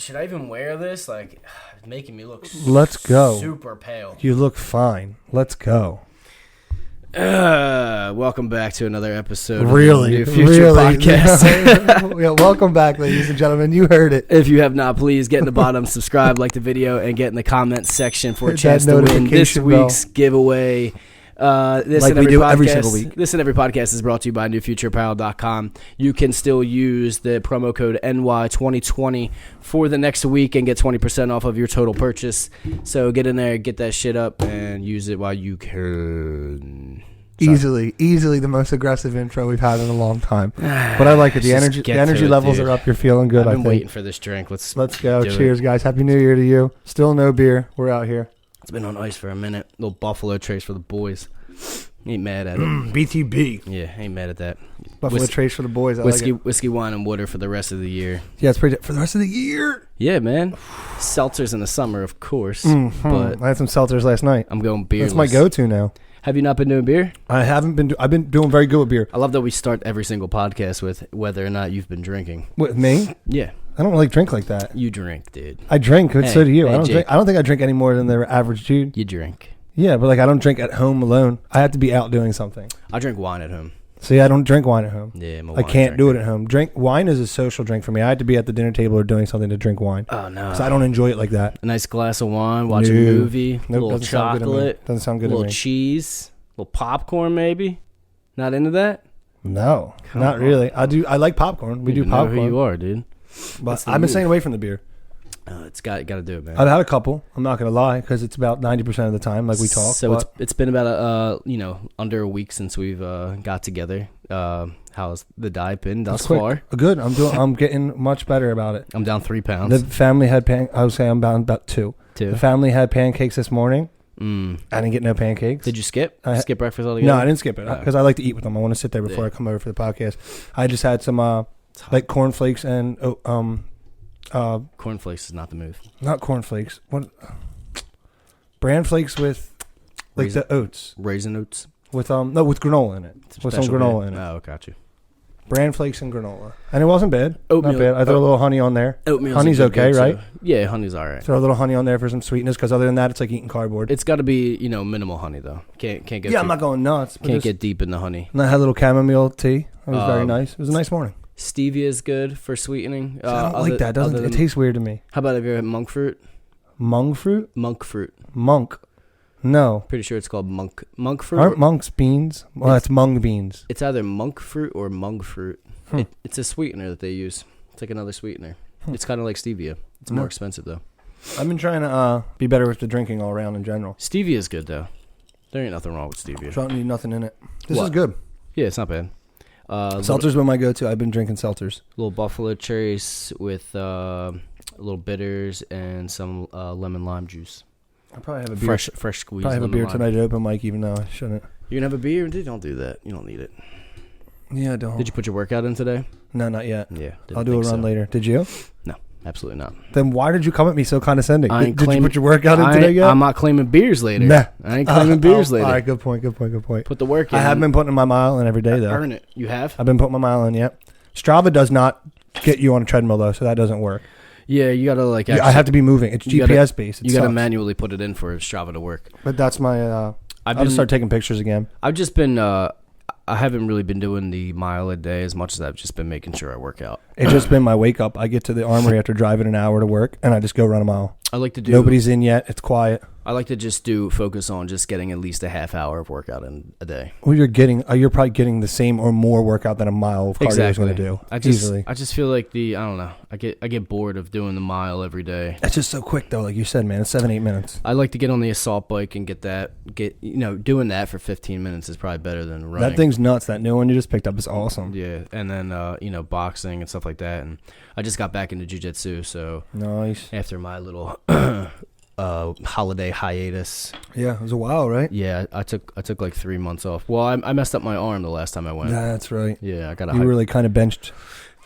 Should I even wear this? Like, it's making me look Let's go. super pale. You look fine. Let's go. Welcome back to another episode of the New Future really? Podcast. Yeah, welcome back, ladies and gentlemen. You heard it. If you have not, please get in the bottom, subscribe, like the video, and get in the comments section for a Hit chance that to win this notification week's giveaway. This Like and we every do podcast, every single week. This and every podcast is brought to you by NewFutureApparel.com. You can still use the promo code NY2020 for the next week and get 20% off of your total purchase. So get in there, get that shit up, and use it while you can. Sorry. Easily the most aggressive intro we've had in a long time. But I like it. The energy levels are up. You're feeling good. I've been waiting for this drink. Let's go. Cheers, guys. Happy New Year to you. Still no beer. We're out here. It's been on ice for a minute. Little Buffalo Trace for the boys. Ain't mad at it. BTB. Yeah, ain't mad at that. Buffalo Trace for the boys. I whiskey, like it. whiskey, wine, and water for the rest of the year. Yeah, it's pretty for the rest of the year. Yeah, man. Seltzers in the summer, of course. But I had some seltzers last night. I'm going beerless. That's my go-to now. Have you not been doing beer? I haven't been. I've been doing very good with beer. I love that we start every single podcast with whether or not you've been drinking. With me? Yeah. I don't really drink like that. You drink, dude. I drink, but so do you. Hey, I don't drink. I don't think I drink any more than the average dude. You drink. Yeah, but like I don't drink at home alone. I have to be out doing something. I drink wine at home. See, I don't drink wine at home. Yeah, I can't do it at home. Wine is a social drink for me. I had to be at the dinner table or doing something to drink wine. Oh no, because I don't enjoy it like that. A nice glass of wine, watch a movie, a little chocolate, doesn't sound good to me. A little cheese, a little popcorn, maybe. Not into that? No, not really. I like popcorn. We do popcorn. Know who you are, dude. But I've been staying away from the beer. It's got to do it, man. I've had a couple. I'm not gonna lie, because it's about 90% of the time, like we talk. So it's been about under a week since we've got together. How's the diet been thus far? Good. I'm getting much better about it. I'm down 3 pounds. The family had I would say I'm down about 2. The family had pancakes this morning. I didn't get no pancakes. Did you skip? Skip breakfast altogether? No, I didn't skip it because I like to eat with them. I want to sit there before I come over for the podcast. I just had some like cornflakes and cornflakes is not the move. Not cornflakes. What? Bran flakes with like the oats. Raisin oats. With with granola in it. With some granola in it. Oh, got you. Bran flakes and granola, and it wasn't bad. Oatmeal. Not bad. I throw a little honey on there. Oatmeal's honey's okay, right? Yeah, honey's all right. Throw a little honey on there for some sweetness, because other than that, it's like eating cardboard. It's got to be minimal honey though. Can't get. Yeah, I'm not going nuts. Can't get deep in the honey. And I had a little chamomile tea. It was very nice. It was a nice morning. Stevia is good for sweetening. I don't like that. It tastes weird to me. How about have you had monk fruit? Monk fruit? Monk fruit. Monk. No. Pretty sure it's called monk fruit. Aren't monks beans? Well, that's mung beans. It's either monk fruit or mung fruit. It's a sweetener that they use. It's like another sweetener. It's kind of like stevia. It's more expensive though. I've been trying to be better with the drinking all around in general. Stevia is good though. There ain't nothing wrong with stevia. So I don't need nothing in it. This is good. Yeah, it's not bad. Seltzers been my go-to. I've been drinking seltzers. Little Buffalo Trace with little bitters and some lemon lime juice. I'll probably have a beer. Fresh squeeze. Probably have a beer tonight at open mic, even though I shouldn't. You're gonna have a beer? Dude, don't do that. You don't need it. Yeah, I don't. Did you put your workout in today? No, not yet. Yeah. I'll do a run later. Did you? No, absolutely not. Then why did you come at me so condescending? Did you put your workout in today yet? I'm not claiming beers later. Nah. I ain't claiming beers later. All right, good point. Put the work in. I have been putting my mile in every day, though. Earn it. You have? I've been putting my mile in, yep. Strava does not get you on a treadmill, though, so that doesn't work. Yeah, you gotta actually, I have to be moving. It's GPS based. You gotta manually put it in for Strava to work. But that's my. I'll just start taking pictures again. I've just been. I haven't really been doing the mile a day as much as I've just been making sure I work out. It's just been my wake up. I get to the armory after driving an hour to work, and I just go run a mile. I like to do. Nobody's in yet. It's quiet. I like to just focus on just getting at least a half hour of workout in a day. Well, you're probably getting the same or more workout than a mile of cardio is going to do. Easily. I just feel like I don't know. I get bored of doing the mile every day. That's just so quick though, like you said, man. It's 7-8 minutes. I like to get on the assault bike and doing that for 15 minutes is probably better than running. That thing's nuts. That new one you just picked up is awesome. Yeah, and then boxing and stuff like that. And I just got back into jiu-jitsu, so nice. After my little holiday hiatus. Yeah, it was a while, right? Yeah, I took like 3 months off. Well, I messed up my arm the last time I went. That's right. Yeah, I got. You really kind of benched.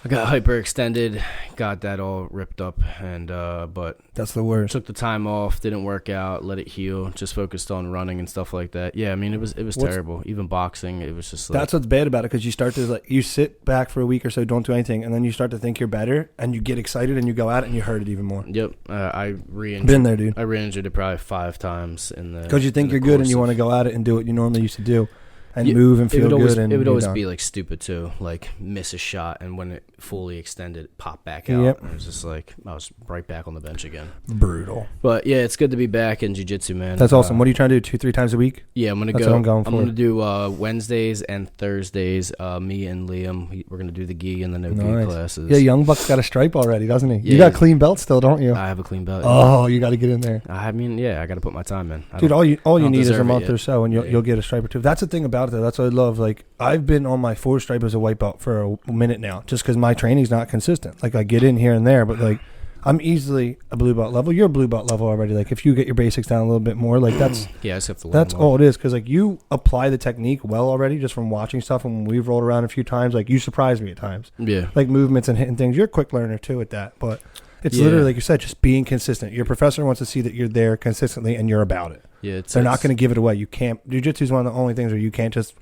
I got hyperextended, got that all ripped up, and but That's the worst. took the time off, didn't work out, let it heal, just focused on running and stuff like that. Yeah, I mean, it was terrible. Even boxing, it was just like... That's what's bad about it, because you start to, like, you sit back for a week or so, don't do anything, and then you start to think you're better, and you get excited, and you go at it, and you hurt it even more. Yep, I re-injured. Been there, dude. I re-injured it probably 5 times in the... Because you think you're good, and you want to go at it and do what you normally used to do. And move and feel always, good. And it would always be like stupid too, like miss a shot, and when it fully extended, pop back out. Yep. And it was just like I was right back on the bench again. Brutal. But yeah, it's good to be back in jiu-jitsu, man. That's awesome. What are you trying to do? 2-3 times a week? Yeah, I'm gonna That's go. what I'm going for. I'm gonna do Wednesdays and Thursdays. Me and Liam, we're gonna do the gi and the no gi classes. Yeah, Young Buck's got a stripe already, doesn't he? Yeah, you got a clean belt still, don't you? I have a clean belt. Oh, you got to get in there. I mean, yeah, I got to put my time in. Dude, all you need is a month or so, and you'll get a stripe or two. That's the thing about it, though. That's what I love. Like, I've been on my 4th stripe as a white belt for a minute now, just because my training's not consistent. Like, I get in here and there, but like, I'm easily a blue belt level. You're a blue belt level already. Like, if you get your basics down a little bit more, like that's yeah, I just have to learn that's more. all it is. Because like, you apply the technique well already just from watching stuff. And when we've rolled around a few times, like, you surprise me at times. Yeah, like movements and hitting things. You're a quick learner too at that, but it's literally like you said, just being consistent. Your professor wants to see that you're there consistently and you're about it. Yeah, they're not going to give it away. You can't. Jiu-jitsu is one of the only things where you can't just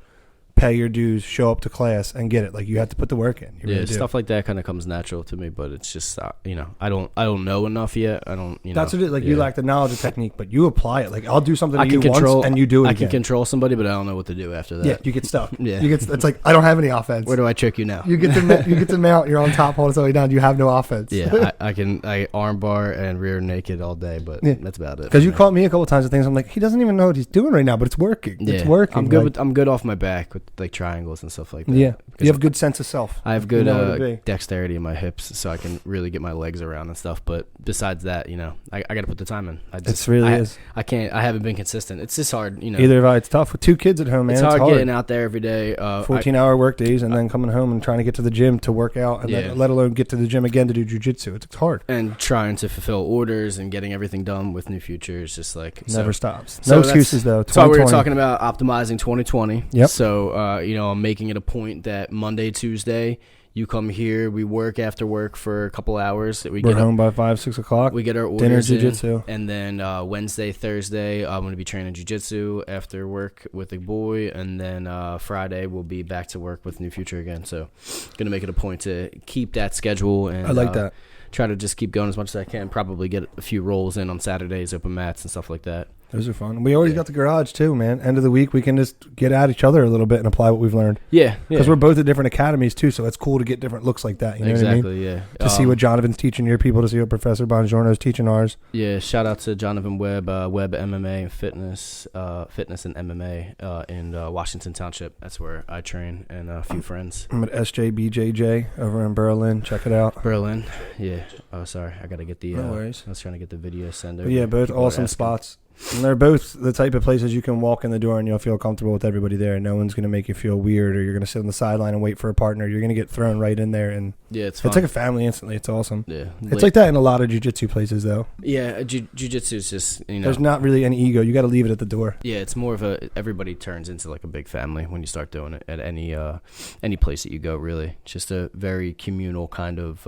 pay your dues, show up to class, and get it. Like, you have to put the work in. You really do. Stuff like that kind of comes natural to me, but it's just I don't know enough yet. I don't. That's what it is. Like, you lack the knowledge of technique, but you apply it. Like, I'll do something I can control, once, and you do it. I again. can control somebody, but I don't know what to do after that. Yeah, you get stuck. Yeah, it's like, I don't have any offense. Where do I trick you now? You get to mount. You're on top, holding somebody down. You have no offense. Yeah, I can arm bar and rear naked all day, but that's about it. Because you caught me a couple times with things. I'm like, he doesn't even know what he's doing right now, but it's working. Yeah. It's working. I'm good off my back with like triangles and stuff like that. Yeah, you have a good sense of self. I have good dexterity in my hips, so I can really get my legs around and stuff. But besides that, I got to put the time in. It really is. I can't. I haven't been consistent. It's just hard. Either way, it's tough with 2 kids at home, man. It's hard getting out there every day. 14-hour work days, and then coming home and trying to get to the gym to work out, and then, let alone get to the gym again to do jiu-jitsu. It's hard. And trying to fulfill orders and getting everything done with New Future is just like never stops. No excuses though. So we were talking about optimizing 2020. Yep. So I'm making it a point that Monday, Tuesday, you come here, we work after work for a couple hours. We're home by 5-6 o'clock. We get our orders dinner, jiu-jitsu. And then Wednesday, Thursday, I'm going to be training jiu-jitsu after work with a boy. And then Friday, we'll be back to work with New Future again. So going to make it a point to keep that schedule. And I like that. Try to just keep going as much as I can. Probably get a few rolls in on Saturdays, open mats and stuff like that. Those are fun. We already got the garage too, man. End of the week, we can just get at each other a little bit and apply what we've learned. Yeah. Because we're both at different academies too, so it's cool to get different looks like that. You know what I mean? Yeah. To see what Jonathan's teaching your people, to see what Professor Bongiorno's teaching ours. Yeah, shout out to Jonathan Webb, Webb MMA and Fitness and MMA in Washington Township. That's where I train, and a few friends. I'm at SJBJJ over in Berlin. Check it out. Berlin, yeah. Oh, sorry, I gotta get the. No worries. I was trying to get the video send over. Yeah, both awesome spots. And they're both the type of places you can walk in the door and you'll feel comfortable with everybody there. No one's going to make you feel weird, or you're going to sit on the sideline and wait for a partner. You're going to get thrown right in there, and it's like a family instantly. It's awesome. Yeah, it's like that in a lot of jiu-jitsu places, though. Yeah, jiu-jitsu is just there's not really any ego. You got to leave it at the door. Yeah, it's more of everybody turns into like a big family when you start doing it at any place that you go. Really, just a very communal kind of.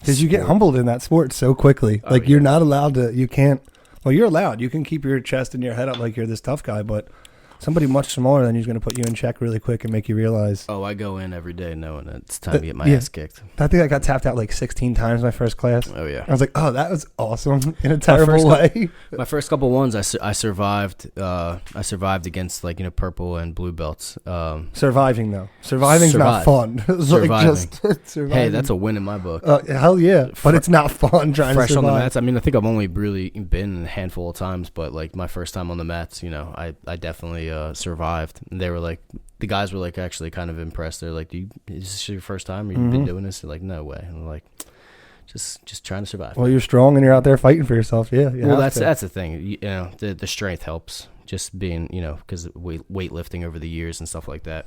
Because you get humbled in that sport so quickly. You're not allowed to. You can't. Well, you're allowed. You can keep your chest and your head up like you're this tough guy, but somebody much smaller than you is going to put you in check really quick and make you realize. Oh, I go in every day knowing it's time to get my ass kicked. I think I got tapped out like 16 times my first class. Oh, yeah. I was like, oh, that was awesome in a terrible way. My first couple ones, I survived. I survived against purple and blue belts. Surviving though, surviving's not fun. Surviving. Hey, that's a win in my book. Hell yeah, but it's not fun trying to survive. Fresh on the mats. I mean, I think I've only really been a handful of times, but like my first time on the mats, I definitely survived. And they were like, the guys were like actually kind of impressed. They're like, is this your first time? Or you've been doing this? They're like, no way. And I'm like, just trying to survive. Well, you're strong and you're out there fighting for yourself. Yeah. Well, that's the thing. The strength helps. Just being, because weightlifting over the years and stuff like that.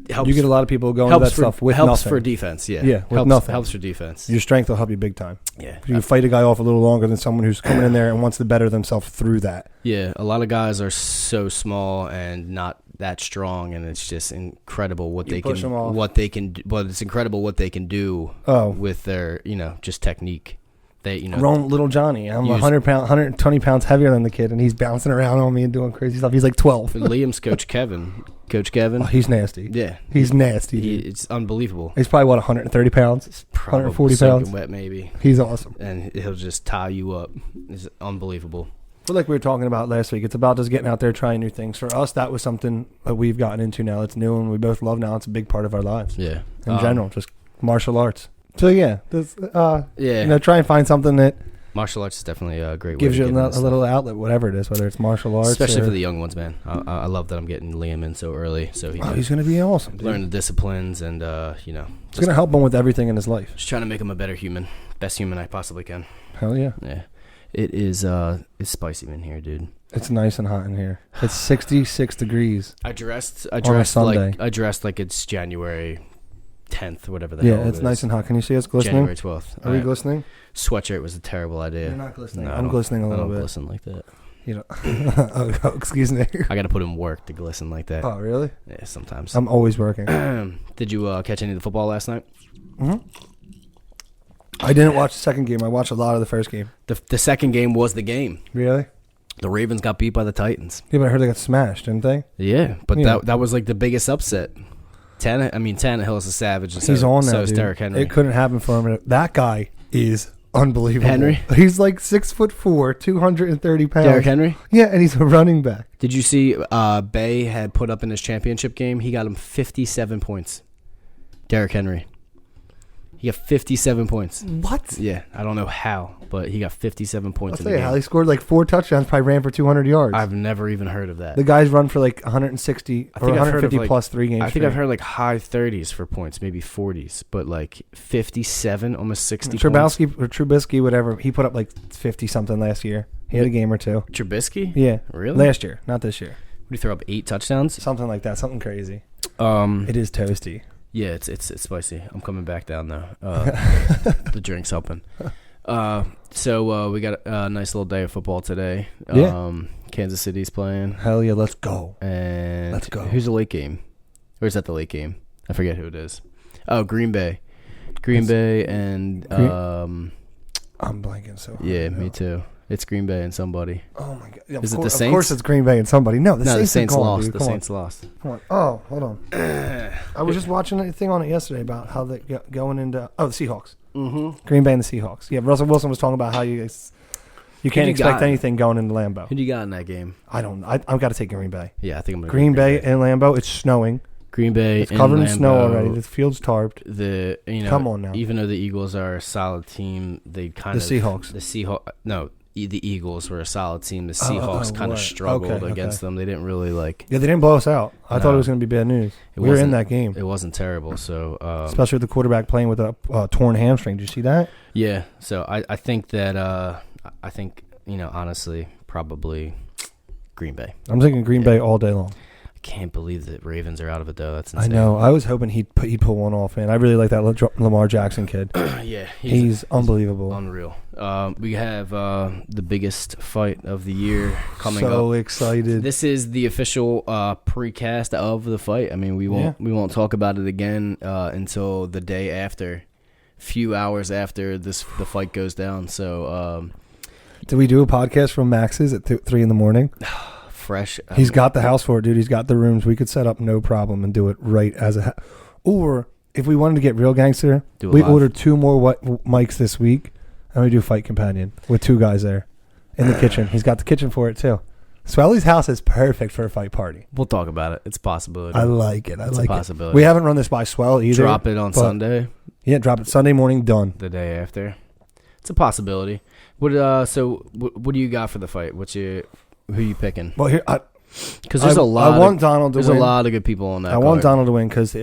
Helps, you get a lot of people going to that stuff with helps nothing. For defense, yeah. Yeah, with nothing. Helps for defense. Your strength will help you big time. Yeah. You fight a guy off a little longer than someone who's coming in there and wants to better themselves through that. Yeah, a lot of guys are so small and not that strong, and it's just incredible what You push 'em off. But it's incredible what they can do with their, just technique. They, Little Johnny. I'm 120 pounds heavier than the kid, and he's bouncing around on me and doing crazy stuff. He's like 12. Liam's Coach Kevin. Oh, he's nasty. Yeah. He's nasty. It's unbelievable. He's probably, 130 pounds? 140 pounds? Wet, maybe. He's awesome. And he'll just tie you up. It's unbelievable. But like we were talking about last week, it's about just getting out there, trying new things. For us, that was something that we've gotten into now. It's new, and we both love now. It's a big part of our lives. Yeah. In general, just martial arts. So yeah, try and find something that martial arts is definitely a great way. Gives you a little outlet, whatever it is, whether it's martial arts, especially for the young ones, man. I love that I'm getting Liam in so early, so he's going to be awesome. Learn the disciplines, and it's going to help him with everything in his life. Just trying to make him a better human, best human I possibly can. Hell yeah. Yeah, it is. It's spicy in here, dude. It's nice and hot in here. It's 66 degrees. I dressed on a Sunday. like it's January 10th, whatever the hell. Yeah, it's nice and hot. Can you see us glistening? January 12th. Are we glistening? Sweatshirt was a terrible idea. You're not glistening. No, I'm glistening a little bit. I don't glisten like that. You know. Oh, excuse me. I got to put in work to glisten like that. Oh, really? Yeah, sometimes. I'm always working. Did you catch any of the football last night? Mm-hmm. I didn't watch the second game. I watched a lot of the first game. The second game was the game. Really? The Ravens got beat by the Titans. Yeah, but I heard they got smashed, didn't they? Yeah, but that was like the biggest upset. Tannehill is a savage. And he's on now, so is dude. Derrick Henry. It couldn't happen for him. That guy is unbelievable. Henry? He's like 6'4", 230 pounds. Derrick Henry? Yeah, and he's a running back. Did you see Bay had put up in his championship game? He got him 57 points. Derrick Henry. He got 57 points. What? Yeah, I don't know how, but he got 57 points. I'll tell you how he scored like 4 touchdowns, probably ran for 200 yards. I've never even heard of that. The guy's run for like 160 or 150 plus 3 games. I think I've heard like high 30s for points, maybe 40s, but like 57, almost 60 points. Trubisky, whatever, he put up like 50-something last year. He had a game or two. Trubisky? Yeah. Really? Last year, not this year. Would he throw up 8 touchdowns? Something like that, something crazy. It is toasty. Yeah, it's spicy. I'm coming back down though. The drink's helping. So we got a nice little day of football today. Yeah. Kansas City's playing. Hell yeah, let's go. And let's go. Who's the late game? Or is that the late game? I forget who it is. Oh, Green Bay. Green Bay and I'm blanking so hard. Yeah, me too. It's Green Bay and somebody. Oh my god! Yeah, is it the Saints? Of course, it's Green Bay and somebody. No, the Saints lost. Dude. The Saints lost. Come on. Oh, hold on. I was just watching a thing on it yesterday about how they going into the Seahawks. Mm-hmm. Green Bay and the Seahawks. Yeah, Russell Wilson was talking about how you can't expect anything going into Lambeau. Who do you got in that game? I don't. I've got to take Green Bay. Yeah, I think I'm going to Green Bay and Lambeau. It's snowing. Green Bay. It's covered in snow already. The field's tarped. Come on now. Even though the Eagles are a solid team, they kind of the Seahawks. The Eagles were a solid team. The Seahawks kind of struggled against them. They didn't really like. Yeah, they didn't blow us out. I thought it was going to be bad news. We were in that game. It wasn't terrible. So especially with the quarterback playing with a torn hamstring. Did you see that? Yeah. So I think that honestly, probably Green Bay. I'm thinking Green Bay all day long. I can't believe that Ravens are out of it though. That's insane. I know. I was hoping he'd pull one off, man. I really like that Lamar Jackson kid. Yeah, he's unbelievable. Unreal. We have the biggest fight of the year coming up. So excited. This is the official precast of the fight. I mean, we won't talk about it again until the day after, few hours after the fight goes down. So, did we do a podcast from Max's at 3 a.m? Fresh. He's got the house for it, dude. He's got the rooms. We could set up no problem and do it right as a. Or if we wanted to get real gangster, we ordered 2 more mics this week, and we do Fight Companion with 2 guys there in the kitchen. He's got the kitchen for it too. Swelly's house is perfect for a fight party. We'll talk about it. It's a possibility. I like it. It's a possibility. We haven't run this by Swell either. Drop it on Sunday. Yeah, drop it Sunday morning. Done. The day after. It's a possibility. What do you got for the fight? Who you picking? Well, here because there's a lot. I want Donald to win. There's a lot of good people on that. I want Donald to win because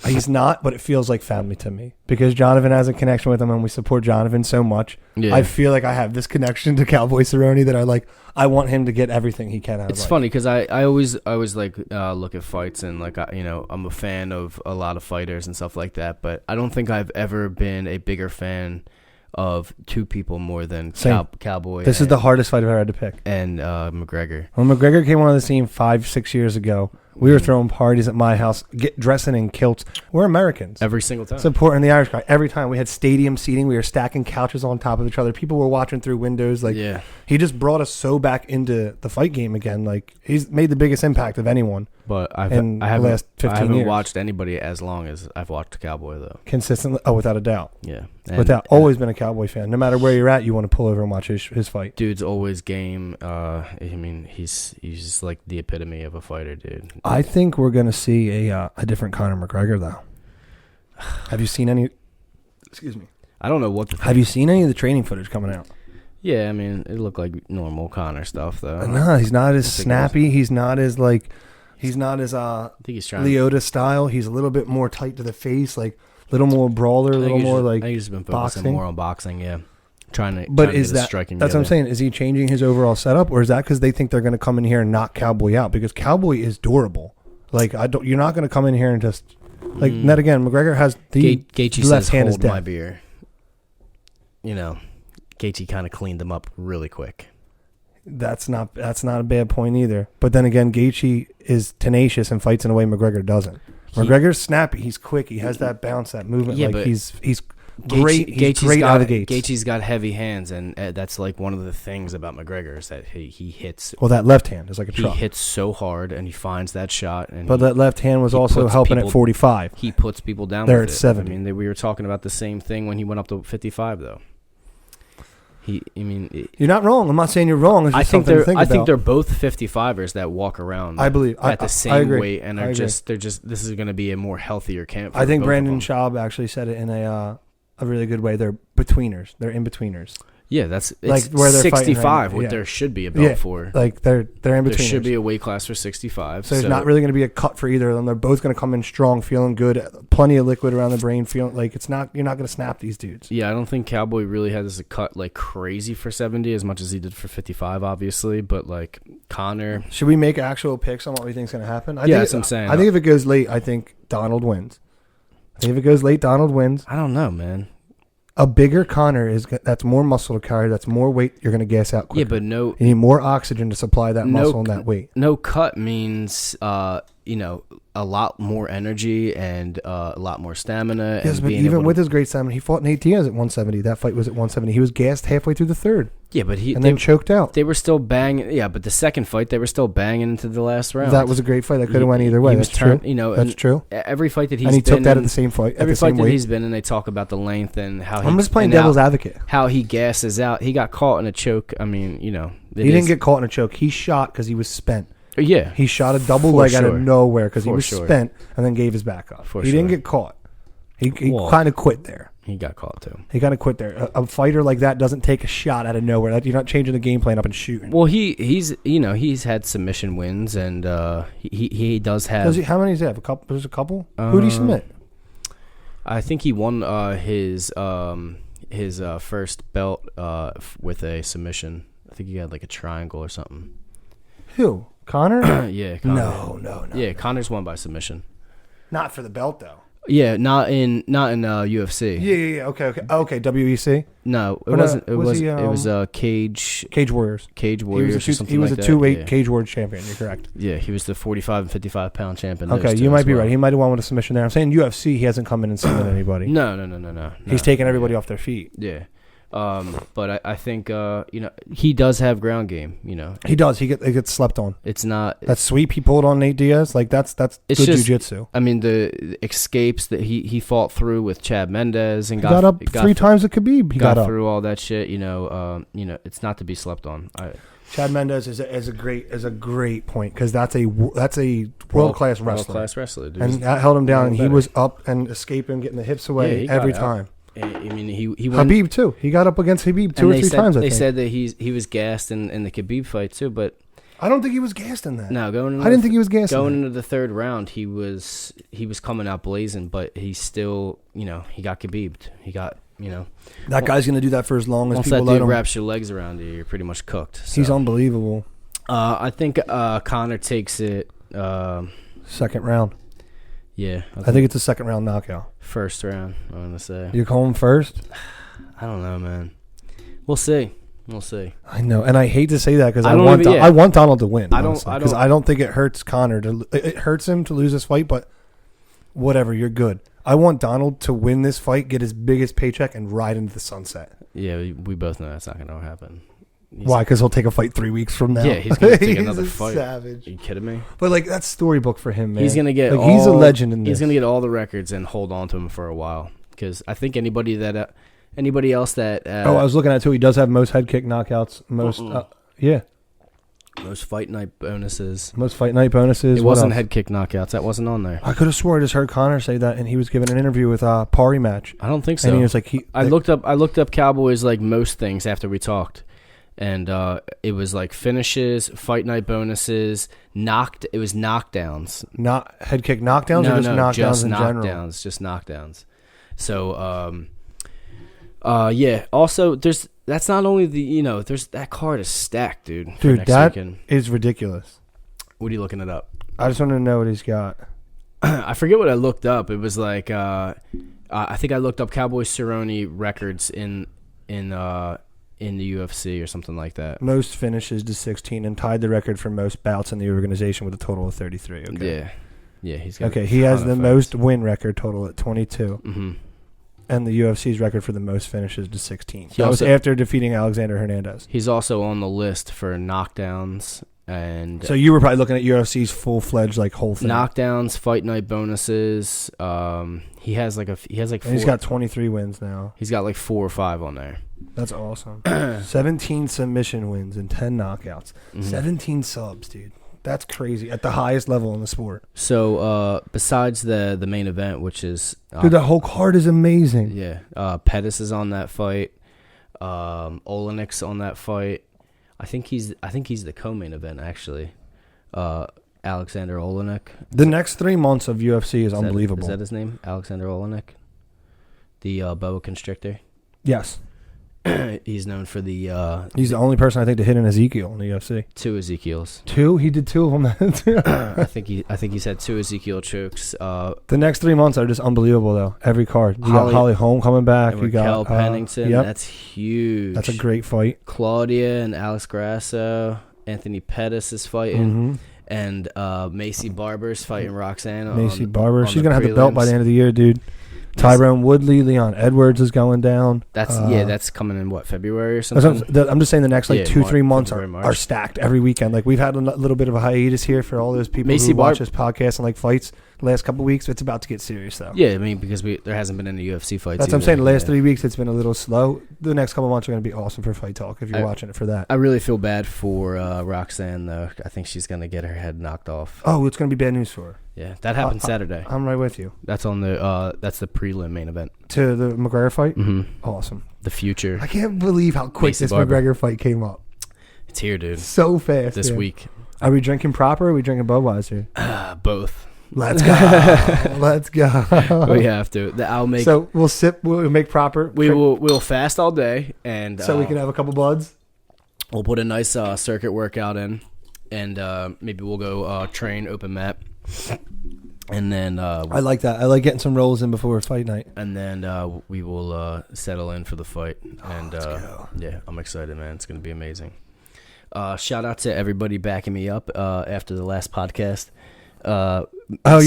he's not, but it feels like family to me because Jonathan has a connection with him, and we support Jonathan so much. Yeah. I feel like I have this connection to Cowboy Cerrone that I want him to get everything he can out of It's funny because I always like look at fights and I'm a fan of a lot of fighters and stuff like that, but I don't think I've ever been a bigger fan of 2 people more than Cowboy. This is the hardest fight I've ever had to pick. And McGregor. When McGregor came on the scene 5-6 years ago, We were throwing parties at my house, dressing in kilts. We're Americans. Every single time. Supporting the Irish guy. Every time. We had stadium seating. We were stacking couches on top of each other. People were watching through windows. He just brought us so back into the fight game again. Like, he's made the biggest impact of anyone. But I haven't watched anybody as long as I've watched Cowboy, though. Consistently. Oh, without a doubt. Yeah. Always been a Cowboy fan. No matter where you're at, you want to pull over and watch his fight. Dude's always game. He's just like the epitome of a fighter, dude. I think we're going to see a different Conor McGregor, though. Have you seen any? Excuse me. I don't know what to think. Have you seen any of the training footage coming out? Yeah, I mean, it looked like normal Conor stuff, though. No, he's not as snappy. He's not as I think he's trying Leota style. He's a little bit more tight to the face, like a little more brawler, a little more like. I think he's been focusing more on boxing. Yeah. But is that striking? That's what I'm saying. Is he changing his overall setup, or is that because they think they're going to come in here and knock Cowboy out? Because Cowboy is durable. Like, you're not going to come in here and just like. Net again, McGregor has the Gaethje left says, hand hold is dead. My beer. Gaethje kind of cleaned them up really quick. That's not a bad point either. But then again, Gaethje is tenacious and fights in a way McGregor doesn't. McGregor's snappy. He's quick. He has that bounce, that movement. Yeah, like he's great. He's great out of the gates. Gaethje's got heavy hands, and that's like one of the things about McGregor is that he hits. Well, that left hand is like a truck. He hits so hard, and he finds that shot. But that left hand was also helping at 45. He puts people down. There at 70. I mean, we were talking about the same thing when he went up to 55, though. You're not wrong. I'm not saying you're wrong. I think they're both 55ers that walk around. I believe at the same weight, and they're just. This is going to be a more healthier camp. I think Brandon Schaub actually said it in a really good way. They're betweeners. They're in betweeners. Yeah, it's like where they're 65. Right, what there should be a belt for. Like they're in between. There should be a weight class for 65. So there's not really going to be a cut for either of them. They're both going to come in strong, feeling good, plenty of liquid around the brain, feeling like you're not going to snap these dudes. Yeah, I don't think Cowboy really has a cut like crazy for 70 as much as he did for 55, obviously. But like Conor, should we make actual picks on what we think is going to happen? That's what I'm saying. I think if it goes late, I think Donald wins. I think if it goes late, Donald wins. I don't know, man. A bigger Conor that's more muscle to carry, that's more weight you're going to gas out quicker. Yeah, but you need more oxygen to supply that muscle and that weight. No cut means a lot more energy and a lot more stamina. Yes, but even with his great stamina, he fought Nate Diaz at 170. That fight was at 170. He was gassed halfway through the third. Yeah, but then choked out. They were still banging. Yeah, but the second fight, they were still banging into the last round. That was a great fight. That could have went either way. That's true. That's true. Every fight that he's been in. And he took that at the same fight. Every fight that he's been in, they talk about the length and how I'm just playing devil's advocate. How he gasses out. He got caught in a choke. I mean, he didn't get caught in a choke. He shot because he was spent. Yeah. He shot a double leg out of nowhere because he was spent and then gave his back up. He didn't get caught. He kind of quit there. He got caught too. He kind of quit there. A fighter like that doesn't take a shot out of nowhere. You're not changing the game plan up and shooting. Well, he's had submission wins and he does have. How many does he have? A couple. There's a couple. Who did he submit? I think he won his first belt with a submission. I think he had like a triangle or something. Who? Conor? Yeah. Conor. No. Yeah, Conor's won by submission. Not for the belt though. Yeah, not in UFC. Yeah. Okay. WEC. No, it wasn't. It was Cage Warriors. Cage Warriors. He was a 2-weight Cage Warriors champion. You're correct. Yeah, he was the 45 and 55 pound champion. Okay, you might be right. He might have won with a submission there. I'm saying UFC, he hasn't come in and submitted anybody. No. He's taken everybody off their feet. Yeah. But I think he does have ground game. He does. He gets slept on. It's not that sweep he pulled on Nate Diaz. Like that's good jiu-jitsu. I mean the escapes that he fought through with Chad Mendez and got up three times at Khabib. He got up through all that shit. It's not to be slept on. Chad Mendez is a great point because that's a world class wrestler. World class wrestler, dude. And that held him down. And he was up and escaping, getting the hips away every time. I mean, he went, Habib too. He got up against Habib two or three times. They said that he was gassed in the Khabib fight too, but I don't think he was gassed in that. No, I didn't think he was gassed. Going into the third round, he was coming out blazing, but he still, he got Khabib'd. He got, that guy's gonna do that for as long as people let him. Once that dude wraps your legs around you, you're pretty much cooked. So. He's unbelievable. I think Conor takes it second round. Yeah, I think it's a second round knockout. First round, I'm gonna say. You're calling first? I don't know, man. We'll see. We'll see. I know, and I hate to say that because I I want Donald to win. I don't think it hurts Conor it hurts him to lose this fight, but whatever, you're good. I want Donald to win this fight, get his biggest paycheck, and ride into the sunset. Yeah, we both know that's not going to happen. Why? Because he'll take a fight 3 weeks from now. Yeah, he's going to take another fight. Savage. Are you kidding me? But like that's storybook for him, man. He's going to get. He's a legend in this. He's going to get all the records and hold on to him for a while. Because I think anybody else that. I was looking at too. He does have most head kick knockouts. Most. Most fight night bonuses. It wasn't head kick knockouts. That wasn't on there. I could have swore I just heard Conor say that, and he was giving an interview with Pari Match. I don't think so. And he was like, I looked up Cowboys like most things after we talked, and it was like finishes, fight night bonuses, It was knockdowns. Not head kick knockdowns, or just knockdowns in general. Just knockdowns. So, yeah. Also, that's not only there's that card is stacked, dude. Dude, that is ridiculous. What are you looking it up? I just want to know what he's got. I forget what I looked up. It was like I think I looked up Cowboy Cerrone records in the UFC or something like that. Most finishes to 16 and tied the record for most bouts in the organization with a total of 33. Okay. Yeah, he's got. Okay, he has the most win record total at 22. Mm-hmm. And the UFC's record for the most finishes to 16. That was after defeating Alexander Hernandez. He's also on the list for knockdowns. And so you were probably looking at UFC's full-fledged like whole thing. Knockdowns, fight night bonuses. He has like and he's got 23 wins now. He's got like 4 or 5 on there. That's awesome. 17 submission wins and 10 knockouts. Mm-hmm. 17 subs, dude. That's crazy at the highest level in the sport. So besides the main event, which is dude, the whole card is amazing. Yeah, Pettis is on that fight. Olenik's on that fight. I think he's the co-main event actually. Alexander Olenik. The next 3 months of UFC is unbelievable. Is that his name? Alexander Olenik, the boa constrictor. Yes. He's known for the. He's the only person I think to hit an Ezekiel in the UFC. 2 Ezekiels. 2? He did 2 of them. I think he's had 2 Ezekiel chokes. The next 3 months are just unbelievable though. Every card. You got Holly Holm coming back. You got Pennington. Yep. That's huge. That's a great fight. Claudia and Alex Grasso. Anthony Pettis is fighting. Mm-hmm. And Macy Barber's fighting Roxanne. Macy Barber. She's gonna have the belt by the end of the year, dude. Tyrone Woodley, Leon Edwards is going down. That's coming in February or something. I'm just saying the next 2-3 months are stacked every weekend. Like we've had a little bit of a hiatus here for all those people who watch this podcast and like fights. The last couple of weeks, it's about to get serious though. Yeah, I mean because there hasn't been any UFC fights. That's what I'm saying. The last 3 weeks, it's been a little slow. The next couple of months are going to be awesome for Fight Talk if you're watching it for that. I really feel bad for Roxanne though. I think she's going to get her head knocked off. Oh, it's going to be bad news for her. Yeah, that happened Saturday. I'm right with you. That's on that's the prelim main event to the McGregor fight. Mm-hmm. Awesome. The future. I can't believe how quick this McGregor fight came up. It's here, dude. So fast. This week. Are we drinking proper? Or are we drinking Budweiser? Both. Let's go. Let's go. We have to. I'll make. So we'll sip. We'll make proper. We'll fast all day, and so we can have a couple buds. We'll put a nice circuit workout in, and maybe we'll go train open mat, and then I like that. I like getting some rolls in before fight night, and then we will settle in for the fight. And let's go. Yeah, I'm excited, man. It's gonna be amazing. Shout out to everybody backing me up after the last podcast. Yeah. On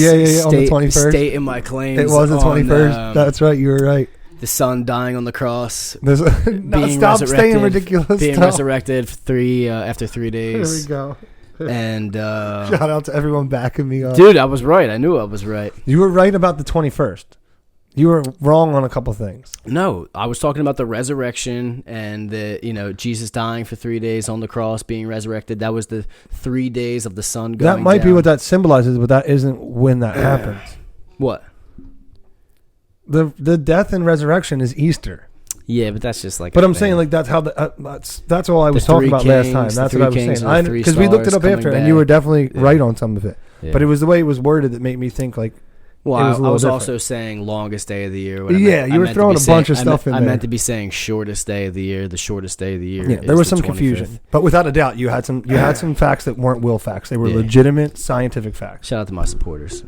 the 21st. State in my claims. It was the 21st. That's right. You were right. The son dying on the cross. Stop staying ridiculous. Being resurrected after 3 days. There we go. And shout out to everyone backing me up. Dude, I was right. I knew I was right. You were right about the 21st. You were wrong on a couple things. No, I was talking about the resurrection and the Jesus dying for 3 days on the cross, being resurrected. That was the 3 days of the sun going down. That might be what that symbolizes, but that isn't when that happens. What? The death and resurrection is Easter. Yeah, but that's just like. But I'm saying like that's how that's all I was talking about last time. That's what I was saying. Because we looked it up after, and you were definitely right on some of it. Yeah. But it was the way it was worded that made me think like. Well, I was also saying longest day of the year. You were throwing a bunch of stuff in there. I meant to be saying shortest day of the year. The shortest day of the year. Yeah, there was some confusion, but without a doubt, you had some facts that weren't will facts. They were legitimate scientific facts. Shout out to my supporters.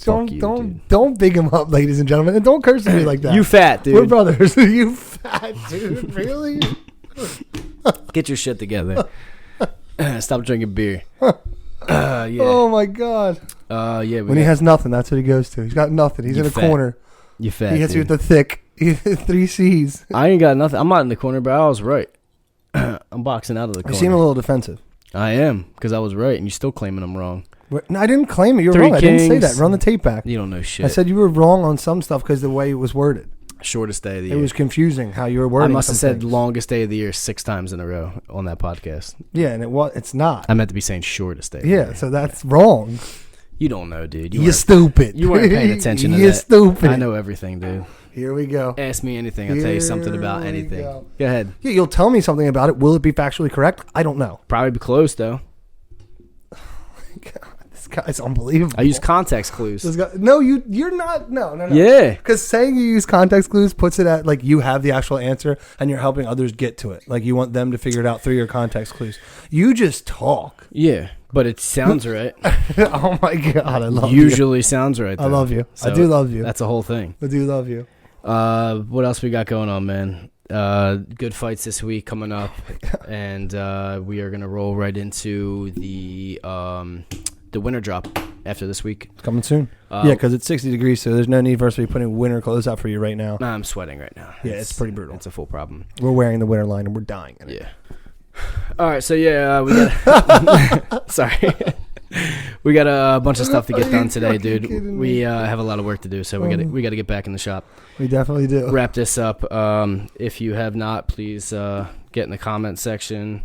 Don't big them up, ladies and gentlemen, and don't curse at me like that. You fat dude. We're brothers. You fat dude. Really? Get your shit together. Stop drinking beer. Yeah. Oh my God. Yeah. When he has nothing, that's what he goes to. He's got nothing. He's in a corner. You fat. He hits you with the thick 3 C's. I ain't got nothing. I'm not in the corner, but I was right. I'm boxing out of the corner. You seem a little defensive. I am, because I was right, and you're still claiming I'm wrong. No, I didn't claim it. You're wrong. Kings. I didn't say that. Run the tape back. You don't know shit. I said you were wrong on some stuff because the way it was worded. Shortest day of the year. It was confusing how you were wording. I must have said things. Longest day of the year 6 times in a row on that podcast. Yeah, and it's not. I meant to be saying shortest day of the year. So that's wrong. You don't know, dude. You're stupid. You weren't paying attention to that. You're stupid. I know everything, dude. Here we go. Ask me anything. I'll tell you something about anything. Go ahead. Yeah, you'll tell me something about it. Will it be factually correct? I don't know. Probably be close, though. God, this guy's unbelievable. I use context clues. No, you're not. No. Yeah. Because saying you use context clues puts it at like you have the actual answer and you're helping others get to it. Like you want them to figure it out through your context clues. You just talk. Yeah, but it sounds right. Oh my God, I love you. Usually sounds right, though. I love you. So I do love you. That's a whole thing. I do love you. What else we got going on, man? Good fights this week coming up, and we are gonna roll right into the winter drop after this week. It's coming soon. Yeah, because it's 60 degrees, so there's no need for us to be putting winter clothes out for you right now. Nah, I'm sweating right now. Yeah, it's pretty brutal. It's a full problem. We're wearing the winter line and we're dying in it. Yeah. All right, so yeah, we got. Sorry. We got a bunch of stuff to get done today, dude. We have a lot of work to do, so we got to get back in the shop. We definitely do. Wrap this up. If you have not, please get in the comment section.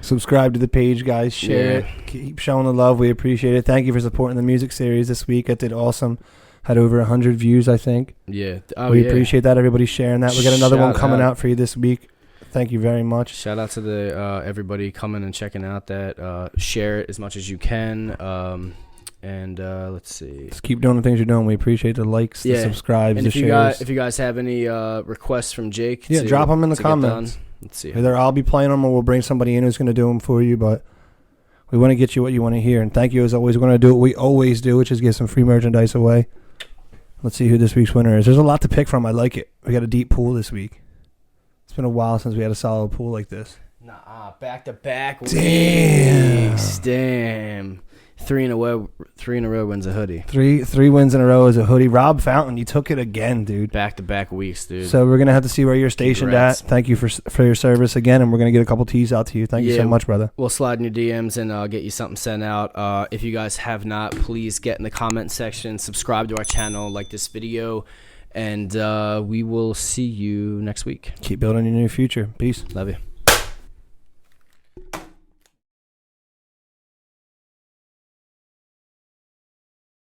Subscribe to the page, guys. Share it. Keep showing the love. We appreciate it. Thank you for supporting the music series this week. It did awesome. Had over 100 views, I think. Yeah. We appreciate that. Everybody's sharing that. We got another one coming out for you this week. Thank you very much. Shout out to the everybody coming and checking out that. Share it as much as you can. And let's see. Just keep doing the things you're doing. We appreciate the likes, the subscribes, and the shares. If you guys have any requests from Jake, drop them in the comments. Let's see. Either I'll be playing them or we'll bring somebody in who's going to do them for you. But we want to get you what you want to hear. And thank you as always. We're going to do what we always do, which is give some free merchandise away. Let's see who this week's winner is. There's a lot to pick from. I like it. We got a deep pool this week. It's been a while since we had a solid pool like this. Back-to-back weeks. Damn. 3 in a row wins a hoodie. Three wins in a row is a hoodie. Rob Fountain, you took it again, dude. Back-to-back weeks, dude. So we're going to have to see where you're stationed at. Thank you for your service again, and we're going to get a couple tees out to you. Thank you so much, brother. We'll slide in your DMs and get you something sent out. If you guys have not, please get in the comment section, subscribe to our channel, like this video, and we will see you next week. Keep building your new future. Peace. Love you.